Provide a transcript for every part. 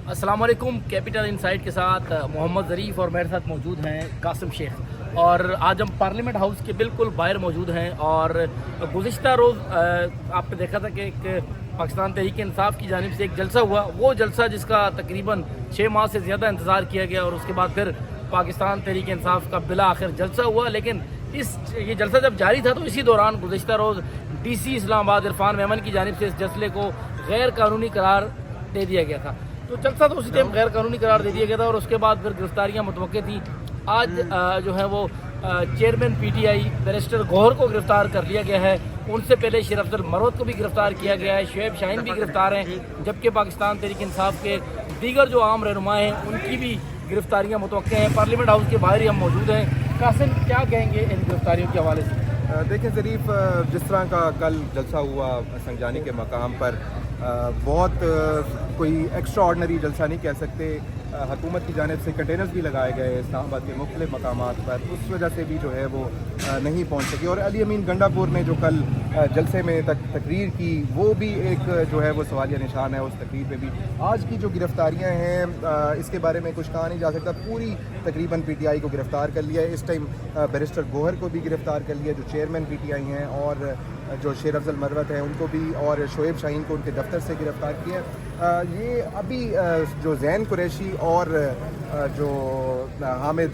अस्सलाम वालेकुम। Capital insight के साथ मोहम्मद ज़रीफ़ और मेरे साथ मौजूद हैं कासिम शेख। और आज हम पार्लियामेंट हाउस के बिल्कुल बाहर मौजूद हैं। और गुज़िश्ता रोज़ आपने देखा था कि एक पाकिस्तान तहरीक इंसाफ की जानिब से एक जलसा हुआ, वो जलसा जिसका तकरीबन 6 माह से ज़्यादा इंतज़ार किया गया, और उसके बाद फिर पाकिस्तान तहरीक इंसाफ का बिला आखिर जलसा हुआ। लेकिन ये जलसा जब जारी था तो इसी दौरान गुज़िश्ता रोज़ DC इस्लामाबाद इरफान मेमन की जानिब से इस जलसे को गैर कानूनी करार दे दिया गया था। तो जलसा तो उसी टाइम गैर कानूनी करार दे दिया गया था, और उसके बाद फिर गिरफ्तारियां मुतवक्के थी। आज जो है वो चेयरमैन PTI बैरिस्टर गौहर को गिरफ्तार कर लिया गया है। उनसे पहले शेर अफजल मरवत को भी गिरफ्तार किया गया है। शुएब शाहीन भी गिरफ्तार हैं, जबकि पाकिस्तान तहरीक इंसाफ के दीगर जो आम रहनुमा हैं उनकी भी गिरफ्तारियां मुतवक्के हैं। पार्लियामेंट हाउस के बाहर ही हम मौजूद हैं। कासिम, क्या कहेंगे इन गिरफ्तारियों के हवाले से? देखिए ज़रीफ़, जिस तरह का कल जलसा हुआ संजानी के मकाम पर, बहुत कोई एक्स्ट्रा ऑर्डनरी जलसा नहीं कह सकते। हुकूमत की जानिब से कंटेनर्स भी लगाए गए इस्लामाबाद के मुख्तलिफ मकामात पर, उस वजह से भी जो है वो नहीं पहुँच सकी। और अली अमीन गंडापुर ने जो कल जलसे में तकरीर की, वो भी एक जो है वो सवालिया निशान है उस तकरीर पे भी। आज की जो गिरफ्तारियाँ हैं इसके बारे में कुछ कहा नहीं जा सकता। पूरी तकरीबन PTI को गिरफ़्तार कर लिया है। इस टाइम बैरिस्टर गौहर को भी गिरफ़्तार कर लिया, जो चेयरमैन PTI हैं, और जो शेर अफजल मरवत हैं उनको भी, और शुएब शाहीन को उनके दफ्तर से गिरफ़्तार किया। ये अभी जो जैन कुरैशी और जो हामिद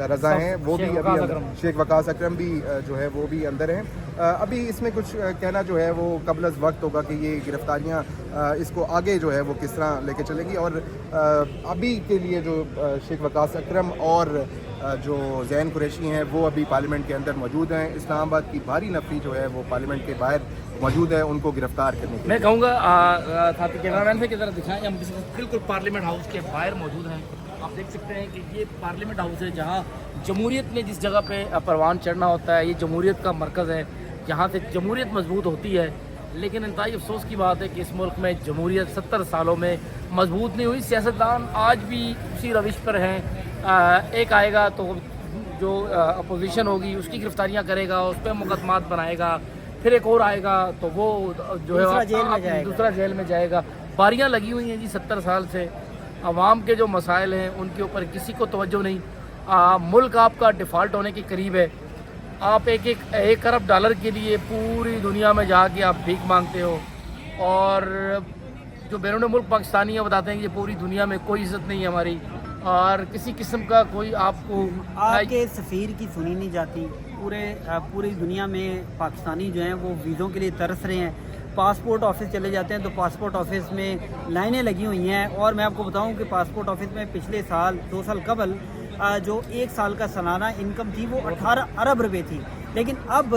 रज़ा हैं वो भी अभी, शेख वकास अकरम भी जो है वो भी अंदर हैं। अभी इसमें कुछ कहना जो है वो कबल अज़ वक्त होगा कि ये गिरफ्तारियाँ इसको आगे जो है वो किस तरह लेके चलेगी। और अभी के लिए जो शेख वकास अकरम और जो जैन कुरैशी हैं वो अभी पार्लियामेंट के अंदर मौजूद हैं। इस्लामाबाद की भारी नफरी जो है वो पार्लियामेंट के बाहर मौजूद है, उनको गिरफ्तार करने के मैं कहूँगा साथी कैमरामैन से की तरफ दिखाएं, हम बिल्कुल पार्लियामेंट हाउस के बाहर मौजूद हैं। आप देख सकते हैं कि ये पार्लियामेंट हाउस है, जहाँ जमहूरियत में जिस जगह पे परवान चढ़ना होता है, ये जमहूरियत का मरकज़ है, यहाँ से जमहूरियत मजबूत होती है। लेकिन इंतहाई अफसोस की बात है कि इस मुल्क में जमहूरियत 70 सालों में मजबूत नहीं हुई। सियासतदान आज भी उसी रविश पर हैं। एक आएगा तो जो अपोजिशन होगी उसकी गिरफ्तारियाँ करेगा, उस पर मुकदमात बनाएगा, फिर एक और आएगा तो वो जो है दूसरा जेल में जाएगा। बारियाँ लगी हुई हैं जी 70 साल से। आवाम के जो मसाइल हैं उनके ऊपर किसी को तवज्जो नहीं। मुल्क आपका डिफ़ॉल्ट होने के करीब है। आप एक अरब डॉलर के लिए पूरी दुनिया में जाके आप भीख मांगते हो, और जो बैरून मुल्क पाकिस्तानी हैं बताते हैं कि पूरी दुनिया में कोई इज़्ज़त नहीं है हमारी, और किसी किस्म का कोई आपके सफ़ीर की सुनी नहीं जाती। पूरी दुनिया में पाकिस्तानी जो हैं वो वीज़ों के लिए तरस रहे हैं। पासपोर्ट ऑफिस चले जाते हैं तो पासपोर्ट ऑफिस में लाइनें लगी हुई हैं। और मैं आपको बताऊं कि पासपोर्ट ऑफिस में पिछले साल 2 साल कबल जो 1 साल का सालाना इनकम थी वो 18 अरब रुपए थी। लेकिन अब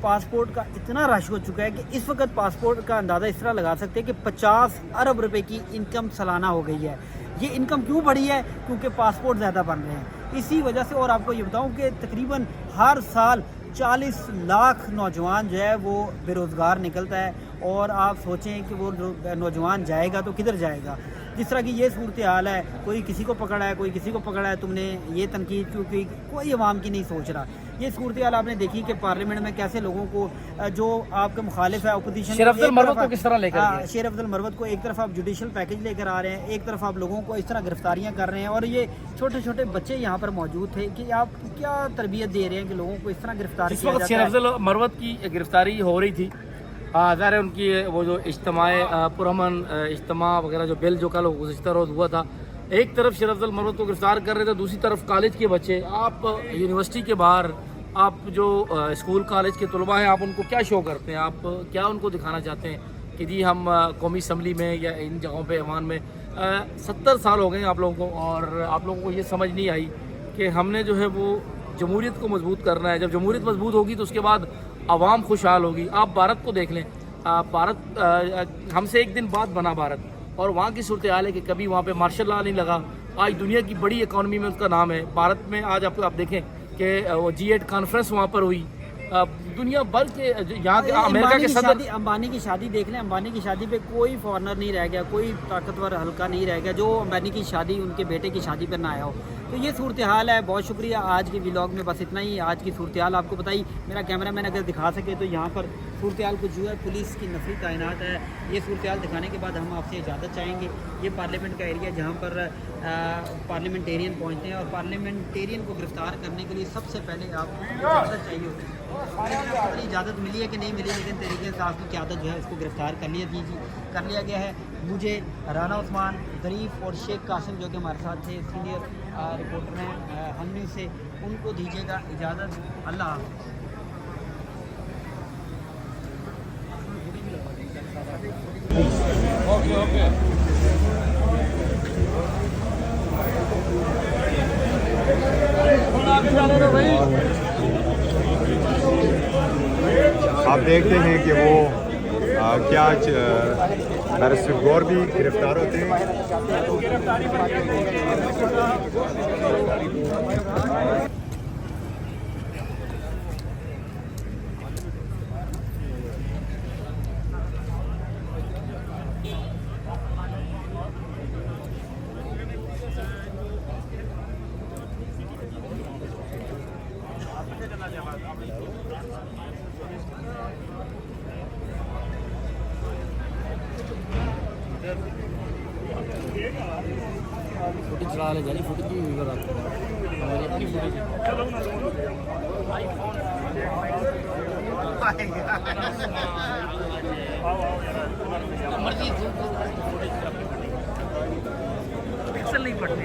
पासपोर्ट का इतना रश हो चुका है कि इस वक्त पासपोर्ट का अंदाज़ा इस तरह लगा सकते हैं कि 50 अरब रुपए की इनकम सालाना हो गई है। ये इनकम क्यों बढ़ी है? क्योंकि पासपोर्ट ज़्यादा बन रहे हैं, इसी वजह से। और आपको ये बताऊं कि तकरीबन हर साल 40 लाख नौजवान जो है वो बेरोज़गार निकलता है। और आप सोचें कि वो नौजवान जाएगा तो किधर जाएगा? जिस तरह की ये सूरत हाल है, कोई किसी को पकड़ा है, कोई किसी को पकड़ा है, तुमने ये तनकीद क्यों की? कोई अवाम की नहीं सोच रहा। ये सूरत हाल आपने देखी कि पार्लियामेंट में कैसे लोगों को, जो आपके मुखालिफ है अपोजिशन, शेर अफजल मरवत को किस तरह लेकर गए? शेर अफजल मरवत को एक तरफ आप जुडिशल पैकेज लेकर आ रहे हैं, एक तरफ आप लोगों को इस तरह गिरफ्तारियां कर रहे हैं। और ये छोटे छोटे बच्चे यहाँ पर मौजूद थे कि आप क्या तरबियत दे रहे हैं कि लोगों को इस तरह गिरफ्तार किया जाता है? शेर अफजल मरवत की गिरफ्तारी हो रही थी, ज़ाहिर है उनकी वो जो इज्तिमाए पुरअमन इज्तिमा वगैरह जो बिल जो कल गुज़िश्ता रोज़ हुआ था, एक तरफ शेर अफजल मरवत को गिरफ्तार कर रहे थे, दूसरी तरफ कॉलेज के बच्चे। आप यूनिवर्सिटी के बाहर, आप जो स्कूल कॉलेज के तलबा हैं, आप उनको क्या शो करते हैं? आप क्या उनको दिखाना चाहते हैं कि जी हम कौमी असम्बली में या इन जगहों पे ऐवान में 70 साल हो गए आप लोगों को, और आप लोगों को ये समझ नहीं आई कि हमने जो है वो जमहूरियत को मजबूत करना है। जब जमहूरियत मजबूत होगी तो उसके बाद आवाम खुशहाल होगी। आप भारत को देख लें, भारत हमसे एक दिन बाद बना भारत, और वहाँ की सूरत हाल है कि कभी वहाँ पे मार्शल लॉ नहीं लगा। आज दुनिया की बड़ी इकॉनमी में उसका नाम है। भारत में आज आप देखें कि वो G8 कॉन्फ्रेंस वहाँ पर हुई। दुनिया भर के यहाँ के अमेरिका के सदर, अंबानी की शादी देख लें। अंबानी की शादी पे कोई फॉरनर नहीं रह गया, कोई ताकतवर हल्का नहीं रह गया जो अंबानी की शादी, उनके बेटे की शादी पर ना आया हो। तो ये सूरत हाल है। बहुत शुक्रिया, आज के व्लॉग में बस इतना ही। आज की सूरत हाल आपको बताई, मेरा कैमरा मैन अगर दिखा सके तो यहाँ पर सूरत हाल कुछ जो है पुलिस की नफरी तैनात है। ये सूरत हाल दिखाने के बाद हम आपसे इजाज़त चाहेंगे। ये पार्लियामेंट का एरिया जहाँ पर पार्लियामेंटेरियन पहुँचते हैं और पार्लियामेंटेरियन को गिरफ़्तार करने के लिए सबसे पहले आपको इजाज़त चाहिए होती है। इजाज़त मिली है कि नहीं मिली, लेकिन तरीके से आपकी क़यादत जो है उसको गिरफ़्तार कर लिया गया है। मुझे राना उस्मान, ज़रीफ़ और शेख कासिम जो कि हमारे साथ थे, सीनियर रिपोर्टर हैं हम न्यूज़ से, उनको दीजिएगा इजाज़त। अल्लाह हाफ़िज़। आप देखते हैं कि वो क्या बैरिस्टर गौर भी गिरफ्तार होते हैं। फुटेज चला ले जानी, फुटेज की जरूरत हमारी अपनी फुटेज मर्जी पिक्सल नहीं पड़ते।